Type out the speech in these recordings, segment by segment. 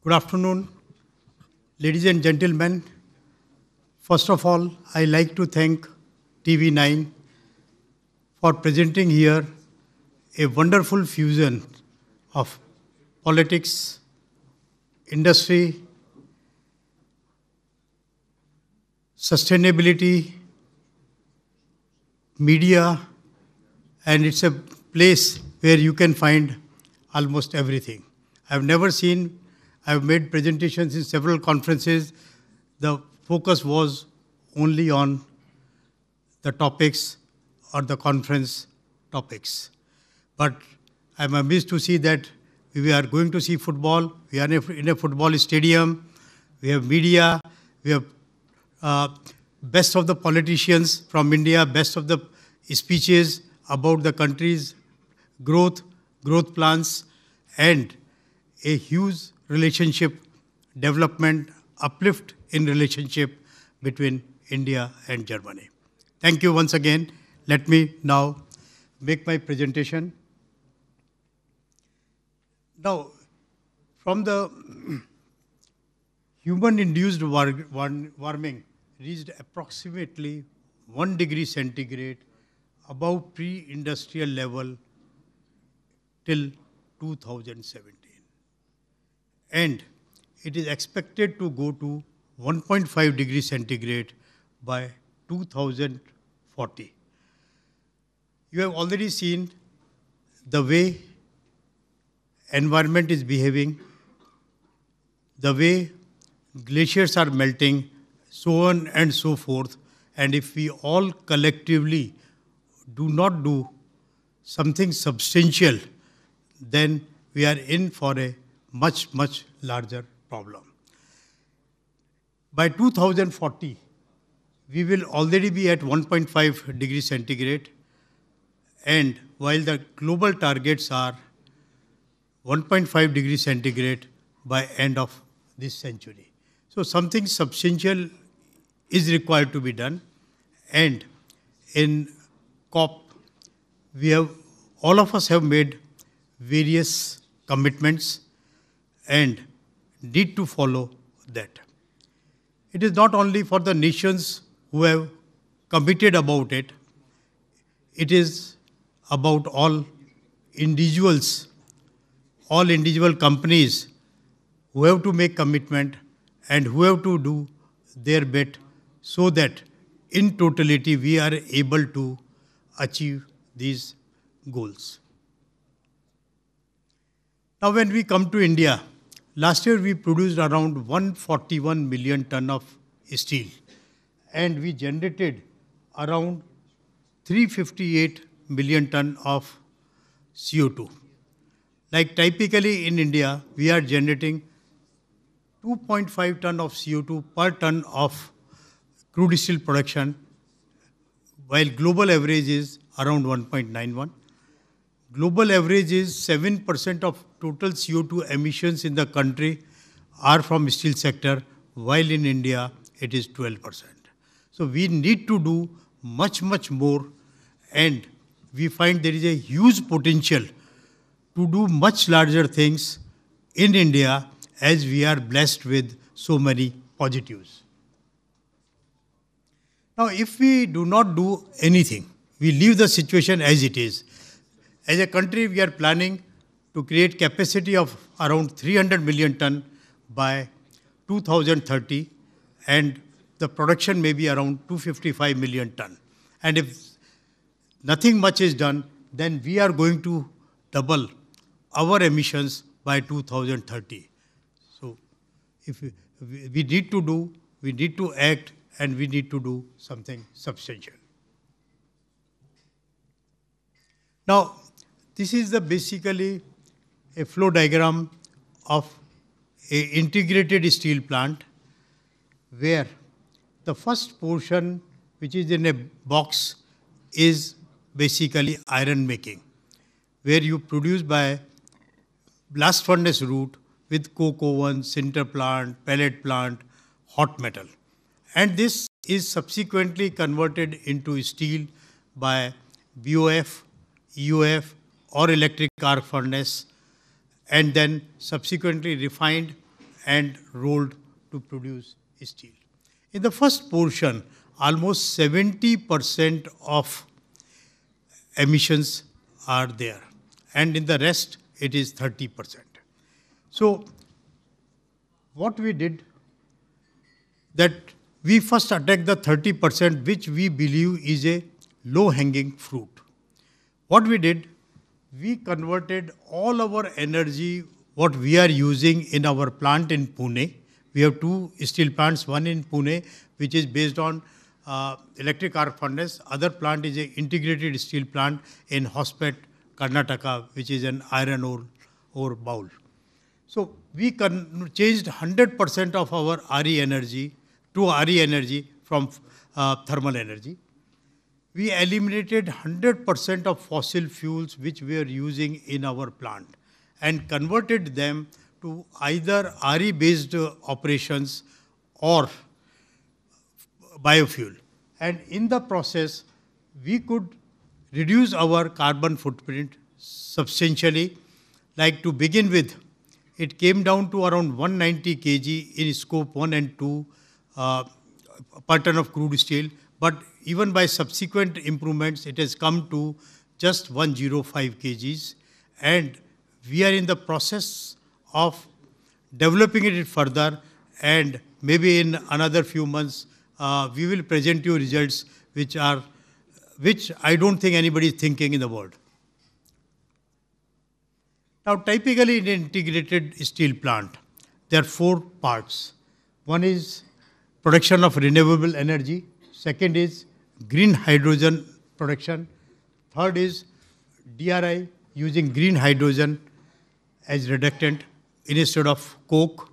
Good afternoon, ladies and gentlemen. First of all, I like to thank TV9 for presenting here a wonderful fusion of politics, industry, sustainability, media, and it's a place where you can find almost everything. I've made presentations in several conferences. The focus was only on the topics or the conference topics. But I'm amazed to see that we are going to see football. We are in a football stadium. We have media. We have best of the politicians from India, best of the speeches about the country's growth plans, and a huge relationship development, uplift in relationship between India and Germany. Thank you once again. Let me now make my presentation. Now, from the human-induced warming reached approximately 1 degree centigrade above pre-industrial level till 2017. And it is expected to go to 1.5 degrees centigrade by 2040. You have already seen the way environment is behaving, the way glaciers are melting, so on and so forth. And if we all collectively do not do something substantial, then we are in for a much larger problem. By 2040, we will already be at 1.5 degrees centigrade, and while the global targets are 1.5 degrees centigrade by end of this century. So something substantial is required to be done, and in COP, all of us have made various commitments and need to follow that. It is not only for the nations who have committed about it, it is about all individual companies who have to make commitment and who have to do their bit so that in totality we are able to achieve these goals. Now when we come to India, last year we produced around 141 million ton of steel, and we generated around 358 million ton of CO2. Like typically in India, we are generating 2.5 ton of CO2 per ton of crude steel production, while global average is around 1.91. Global average is 7% of total CO2 emissions in the country are from steel sector, while in India it is 12%. So we need to do much more, and we find there is a huge potential to do much larger things in India as we are blessed with so many positives. Now if we do not do anything, we leave the situation as it is. As a country, we are planning to create capacity of around 300 million ton by 2030, and the production may be around 255 million ton. And if nothing much is done, then we are going to double our emissions by 2030. So if we need to do, we need to act, and we need to do something substantial. Now, this is basically a flow diagram of an integrated steel plant, where the first portion, which is in a box, is basically iron making, where you produce by blast furnace route with coke oven, sinter plant, pellet plant, hot metal. And this is subsequently converted into steel by BOF, EOF, or electric arc furnace, and then subsequently refined and rolled to produce steel. In the first portion, almost 70% of emissions are there, and in the rest, it is 30%. So, what we did, that we first attacked the 30%, which we believe is a low-hanging fruit. What we did, we converted all our energy, what we are using in our plant in Pune. We have two steel plants, one in Pune, which is based on electric arc furnace. Other plant is an integrated steel plant in Hospet, Karnataka, which is an iron ore bowl. So we changed 100% of our RE energy to RE energy from thermal energy. We eliminated 100% of fossil fuels which we are using in our plant and converted them to either RE-based operations or biofuel. And in the process, we could reduce our carbon footprint substantially. Like to begin with, it came down to around 190 kg in scope 1 and 2 per ton of crude steel. But even by subsequent improvements, it has come to just 105 kgs. And we are in the process of developing it further, and maybe in another few months, we will present you results which I don't think anybody is thinking in the world. Now, typically in an integrated steel plant, there are 4 parts. One is production of renewable energy. Second is green hydrogen production. Third is DRI, using green hydrogen as reductant instead of coke.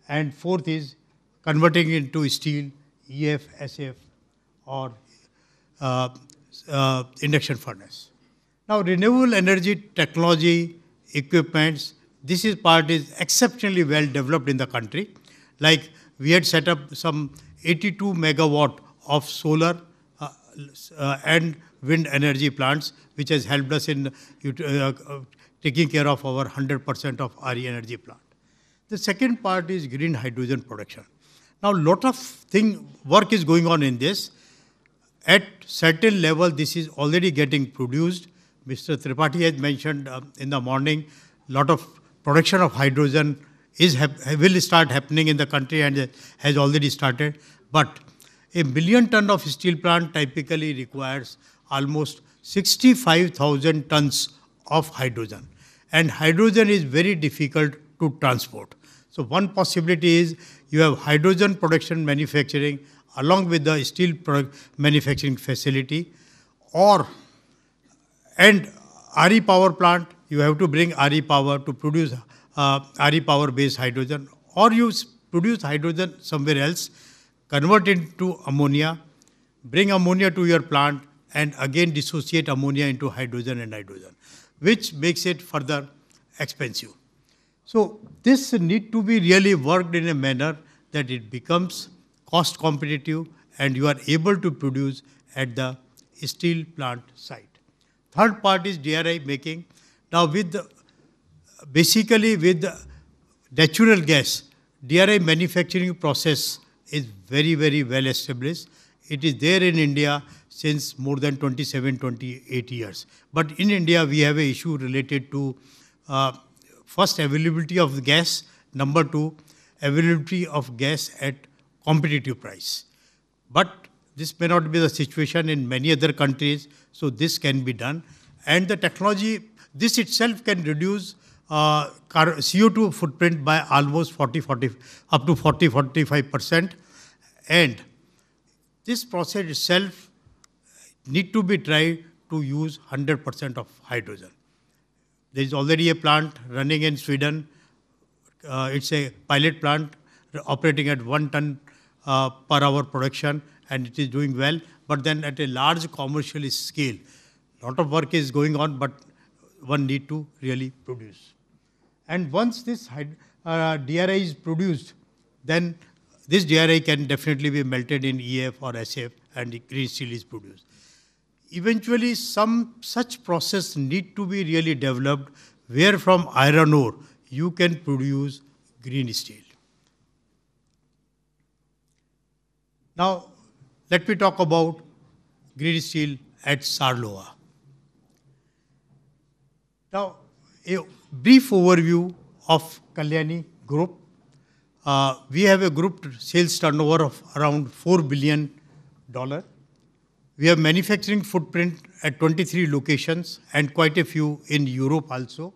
And fourth is converting into steel, EF, SF, or induction furnace. Now, renewable energy technology, equipments, part is exceptionally well developed in the country. Like we had set up some 82 megawatt of solar and wind energy plants, which has helped us in taking care of our 100% of RE energy plant. The second part is green hydrogen production. Now, lot of work is going on in this. At certain level, this is already getting produced. Mr. Tripathi has mentioned in the morning, lot of production of hydrogen will start happening in the country and has already started. But a million ton of steel plant typically requires almost 65,000 tons of hydrogen. And hydrogen is very difficult to transport. So one possibility is you have hydrogen production manufacturing along with the steel manufacturing facility, and RE power plant, you have to bring RE power to produce RE power based hydrogen, or you produce hydrogen somewhere else, convert it into ammonia, bring ammonia to your plant, and again dissociate ammonia into hydrogen and hydrogen, which makes it further expensive. So this need to be really worked in a manner that it becomes cost competitive and you are able to produce at the steel plant site. Third part is DRI making. Now basically with natural gas, DRI manufacturing process is very, very well established. It is there in India since more than 27, 28 years. But in India, we have an issue related to first, availability of the gas. Number 2, availability of gas at competitive price. But this may not be the situation in many other countries, so this can be done. And the technology, this itself can reduce CO2 footprint by almost up to 40-45%. And this process itself need to be tried to use 100% of hydrogen. There is already a plant running in Sweden. It's a pilot plant operating at 1 ton per hour production, and it is doing well. But then at a large commercial scale, a lot of work is going on, but one need to really produce. And once this DRI is produced, then this DRI can definitely be melted in EF or SF, and the green steel is produced. Eventually, some such process need to be really developed, where from iron ore you can produce green steel. Now, let me talk about green steel at Saarloha. Now, a brief overview of Kalyani Group. We have a group sales turnover of around $4 billion. We have manufacturing footprint at 23 locations and quite a few in Europe also.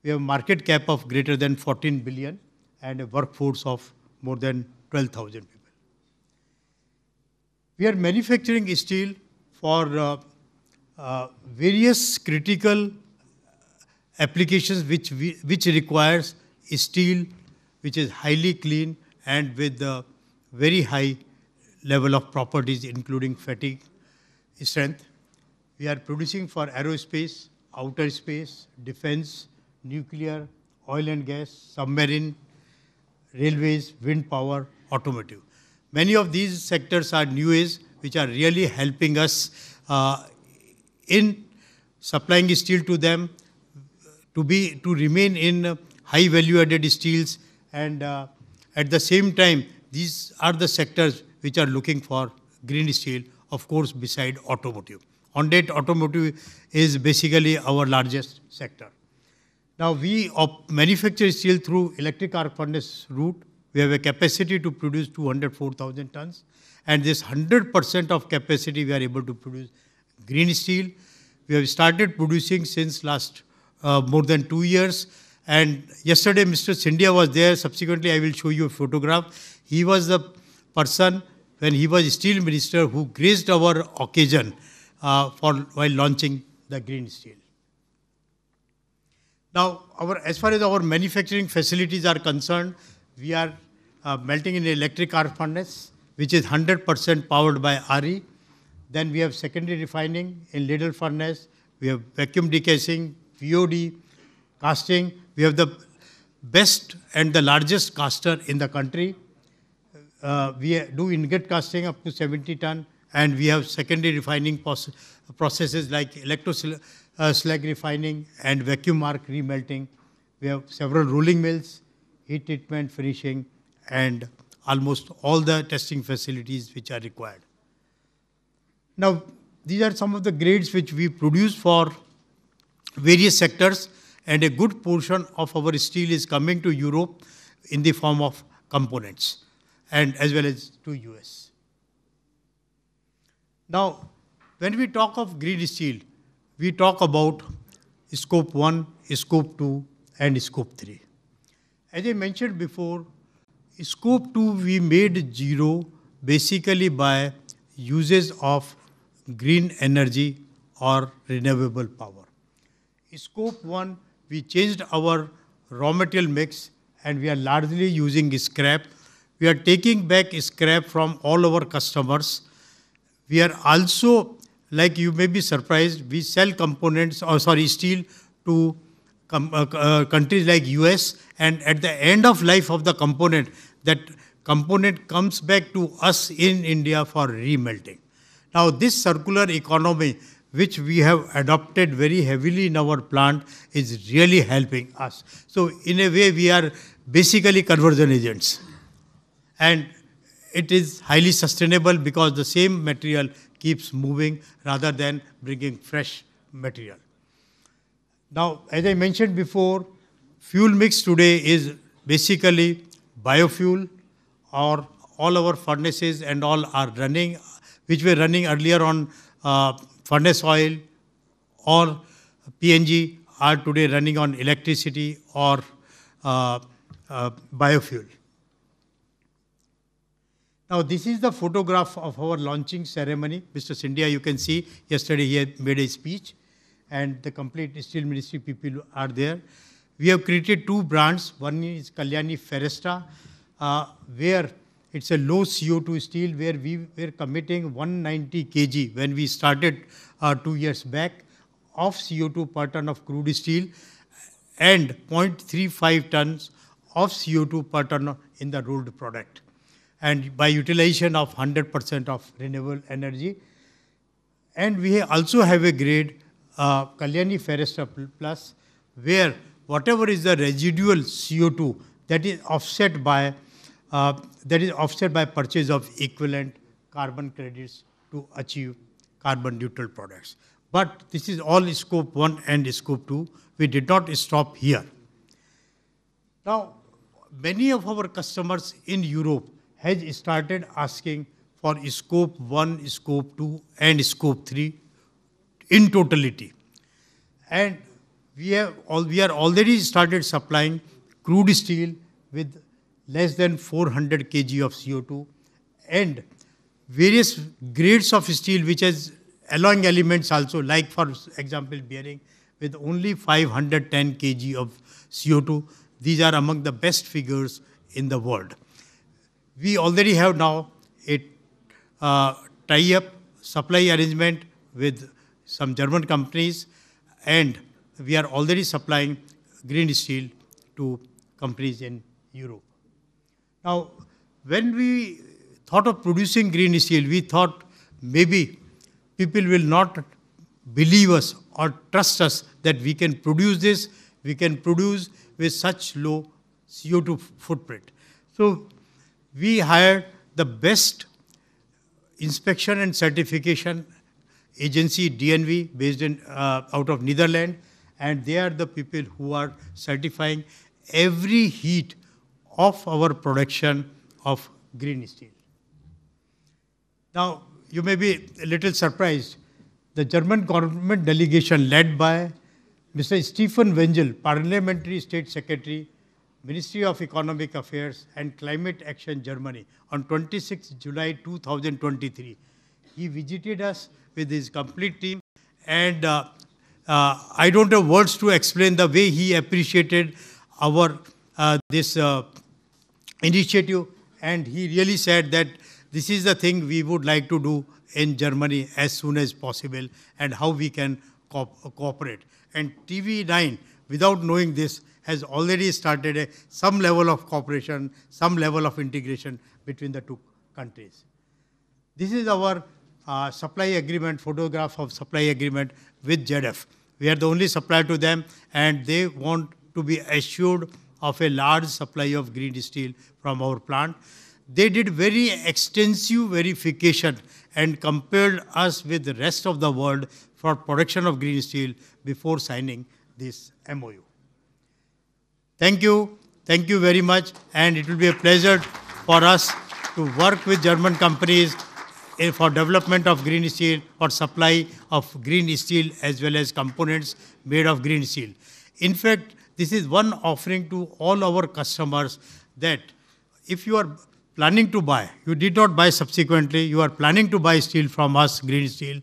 We have a market cap of greater than 14 billion and a workforce of more than 12,000 people. We are manufacturing steel for various critical applications which requires steel which is highly clean and with a very high level of properties including fatigue strength. We are producing for aerospace, outer space, defense, nuclear, oil and gas, submarine, railways, wind power, automotive. Many of these sectors are new age, which are really helping us in supplying steel to them, to remain in high value-added steels, and at the same time, these are the sectors which are looking for green steel, of course, beside automotive. On that, automotive is basically our largest sector. Now, we manufacture steel through electric arc furnace route. We have a capacity to produce 204,000 tons. And this 100% of capacity, we are able to produce green steel. We have started producing since last more than 2 years. And yesterday, Mr. Scindia was there. Subsequently, I will show you a photograph. He was the person, when he was steel minister, who graced our occasion while launching the green steel. Now, as far as our manufacturing facilities are concerned, we are melting in electric arc furnace, which is 100% powered by RE. Then we have secondary refining in ladle furnace. We have vacuum decasing, VOD, casting. We have the best and the largest caster in the country. We do ingot casting up to 70 ton, and we have secondary refining processes like slag refining and vacuum arc remelting. We have several rolling mills, heat treatment, finishing, and almost all the testing facilities which are required. Now, these are some of the grades which we produce for various sectors, and a good portion of our steel is coming to Europe in the form of components, and as well as to US. Now, when we talk of green steel, we talk about scope 1, scope 2, and scope 3. As I mentioned before, scope 2 we made zero basically by uses of green energy or renewable power. Scope 1, we changed our raw material mix and we are largely using scrap. We are taking back scrap from all our customers. We are also, like you may be surprised, we sell steel to countries like US, and at the end of life of the component, that component comes back to us in India for remelting. Now, this circular economy, which we have adopted very heavily in our plant, is really helping us. So, in a way, we are basically conversion agents. And it is highly sustainable because the same material keeps moving rather than bringing fresh material. Now, as I mentioned before, fuel mix today is basically biofuel, or all our furnaces and all are running, which were running earlier on furnace oil or PNG, are today running on electricity or biofuel. Now, this is the photograph of our launching ceremony. Mr. Scindia, you can see, yesterday he had made a speech, and the complete Steel Ministry people are there. We have created two brands. One is Kalyani Ferresta, where it's a low CO2 steel, where we were committing 190 kg when we started 2 years back of CO2 per ton of crude steel, and 0.35 tons of CO2 per ton in the rolled product. And by utilization of 100% of renewable energy. And we also have a grade, Kalyani Ferresta Plus, where whatever is the residual CO2 that is offset by that is offset by purchase of equivalent carbon credits to achieve carbon neutral products. But this is all scope 1 and scope 2. We did not stop here. Now, many of our customers in Europe has started asking for scope 1, scope 2 and scope 3 in totality. And we are already started supplying crude steel with less than 400 kg of CO2 and various grades of steel which has alloying elements also, like for example bearing with only 510 kg of CO2. These are among the best figures in the world. We already have now a tie-up supply arrangement with some German companies, and we are already supplying green steel to companies in Europe. Now, when we thought of producing green steel, we thought maybe people will not believe us or trust us that we can produce this, we can produce with such low CO2 footprint. So we hired the best inspection and certification agency, DNV, based in out of Netherlands, and they are the people who are certifying every heat of our production of green steel. Now, you may be a little surprised. The German government delegation led by Mr. Stefan Wengel, Parliamentary State Secretary, Ministry of Economic Affairs and Climate Action, Germany, on 26 July 2023. He visited us with his complete team, and I don't have words to explain the way he appreciated our this initiative, and he really said that this is the thing we would like to do in Germany as soon as possible and how we can cooperate. And TV9, without knowing this, has already started some level of cooperation, some level of integration between the two countries. This is our supply agreement, photograph of supply agreement with ZF. We are the only supplier to them, and they want to be assured of a large supply of green steel from our plant. They did very extensive verification and compared us with the rest of the world for production of green steel before signing this MOU. Thank you very much, and it will be a pleasure for us to work with German companies for development of green steel, for supply of green steel as well as components made of green steel. In fact, this is one offering to all our customers that if you are planning to buy, you did not buy subsequently, you are planning to buy steel from us, green steel,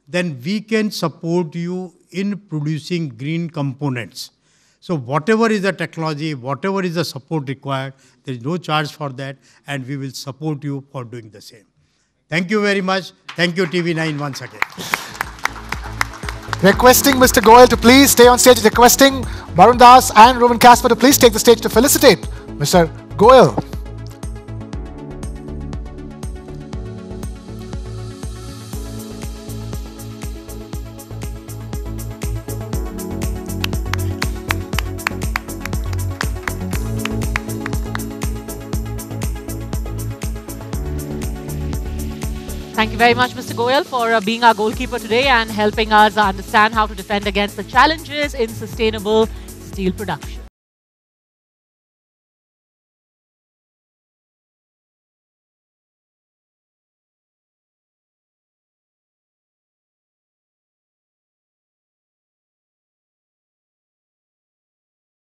then we can support you in producing green components. So whatever is the technology, whatever is the support required, there is no charge for that, and we will support you for doing the same. Thank you very much. Thank you, TV9, once again. Requesting Mr. Goyal to please stay on stage, requesting Barun Das and Roman Kasper to please take the stage to felicitate Mr. Goyal. Thank you very much, Mr. Goyal, for being our goalkeeper today and helping us understand how to defend against the challenges in sustainable steel production.